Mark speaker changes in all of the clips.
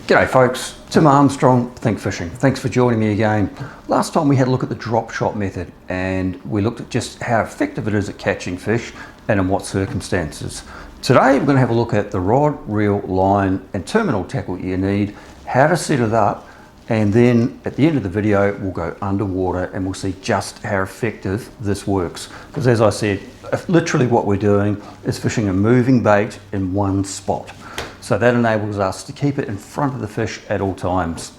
Speaker 1: G'day folks, Tim Armstrong, Think Fishing. Thanks for joining me again. Last time we had a look at the drop shot method and we looked at just how effective it is at catching fish and in what circumstances. Today we're going to have a look at the rod, reel, line and terminal tackle you need, how to set it up, and then at the end of the video we'll go underwater and we'll see just how effective this works. Because as I said, literally what we're doing is fishing a moving bait in one spot. So that enables us to keep it in front of the fish at all times.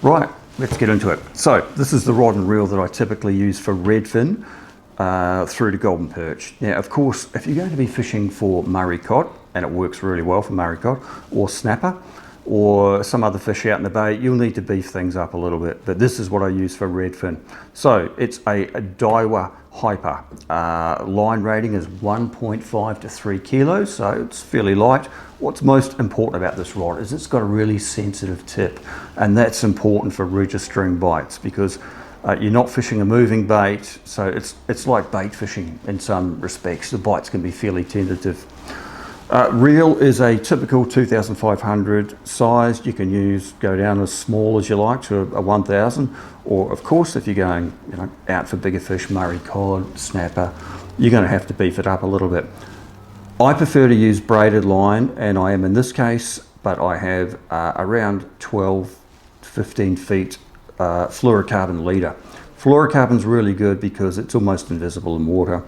Speaker 1: Right, let's get into it. So this is the rod and reel that I typically use for redfin through to golden perch. Now, of course, if you're going to be fishing for Murray cod, and it works really well for Murray cod, or snapper, or some other fish out in the bay, you'll need to beef things up a little bit. But this is what I use for redfin. So it's a Daiwa Hyper. Line rating is 1.5 to 3 kilos, so it's fairly light. What's most important about this rod is it's got a really sensitive tip, and that's important for registering bites because you're not fishing a moving bait, so it's like bait fishing in some respects. The bites can be fairly tentative. Reel is a typical 2,500 size. You can go down as small as you like to a 1,000, or of course if you're going out for bigger fish, Murray cod, snapper, you're going to have to beef it up a little bit. I prefer to use braided line, and I am in this case, but I have around 12 to 15 feet fluorocarbon leader. Fluorocarbon's really good because it's almost invisible in water.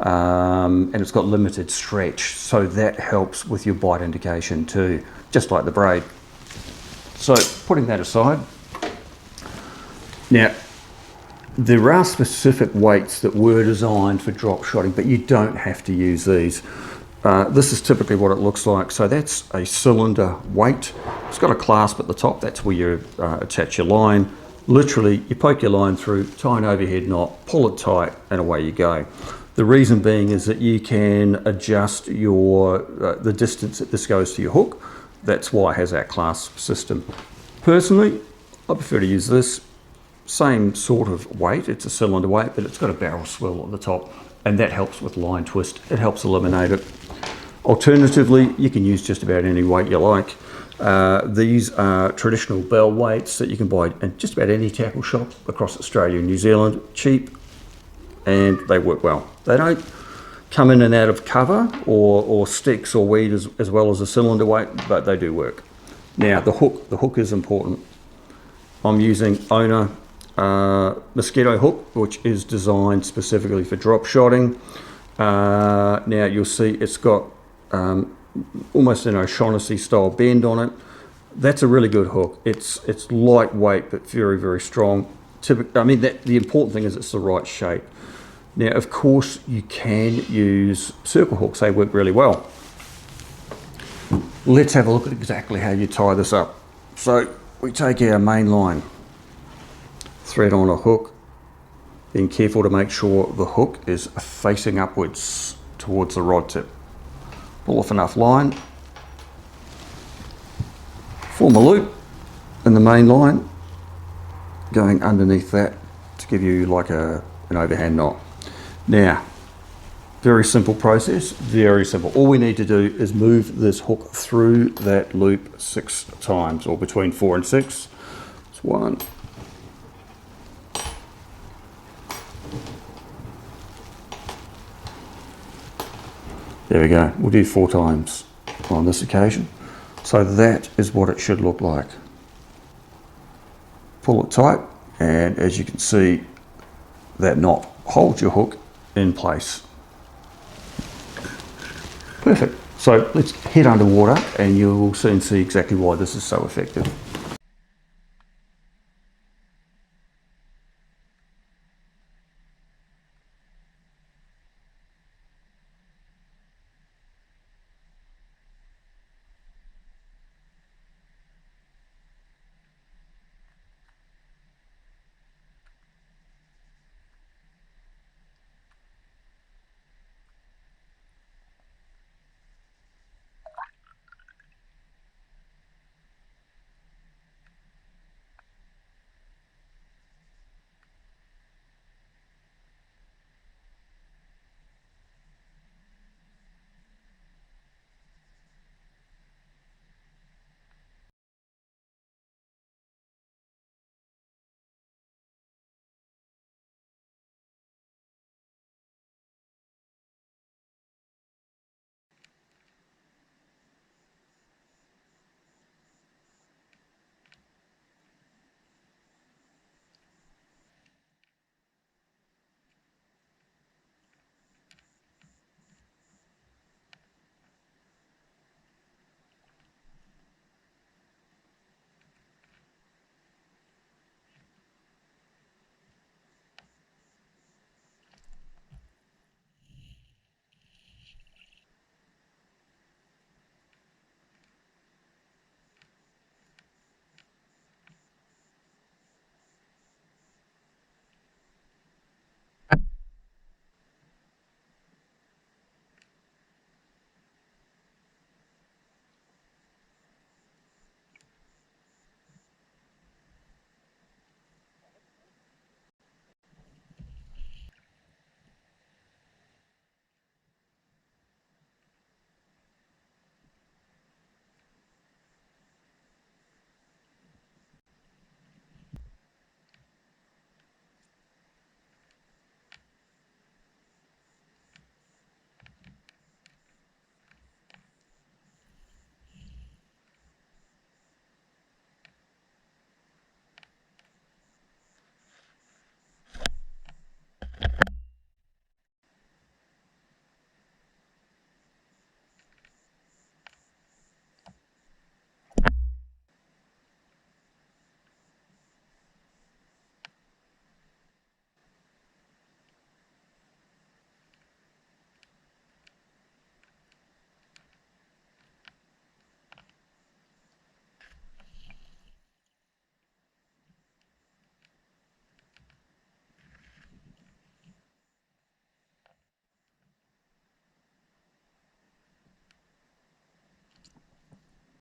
Speaker 1: And it's got limited stretch, so that helps with your bite indication too, just like the braid. So putting that aside, now there are specific weights that were designed for drop shotting, but you don't have to use these. This is typically what it looks like. So that's a cylinder weight. It's got a clasp at the top. That's where you attach your line. Literally, you poke your line through, tie an overhead knot, pull it tight, and away you go. The reason being is that you can adjust the distance that this goes to your hook. That's why it has that clasp system. Personally, I prefer to use this. Same sort of weight, it's a cylinder weight, but it's got a barrel swivel at the top, and that helps with line twist. It helps eliminate it. Alternatively, you can use just about any weight you like. These are traditional bell weights that you can buy in just about any tackle shop across Australia and New Zealand. Cheap, and they work well. They don't come in and out of cover or sticks or weed as well as a cylinder weight, but they do work. Now the hook is important. I'm using Owner mosquito hook, which is designed specifically for drop shotting. Now you'll see it's got almost an O'Shaughnessy style bend on it. That's a really good hook. It's lightweight but very, very strong. The important thing is it's the right shape. Now, of course, you can use circle hooks. They work really well. Let's have a look at exactly how you tie this up. So we take our main line, thread on a hook, being careful to make sure the hook is facing upwards towards the rod tip. Pull off enough line, form a loop in the main line, going underneath that to give you like an overhand knot. Now, very simple process, very simple. All we need to do is move this hook through that loop 6 times, or between 4 and 6. It's 1. There we go. We'll do 4 times on this occasion. So that is what it should look like. Pull it tight, and as you can see, that knot holds your hook in place. Perfect. So let's head underwater and you'll soon see exactly why this is so effective.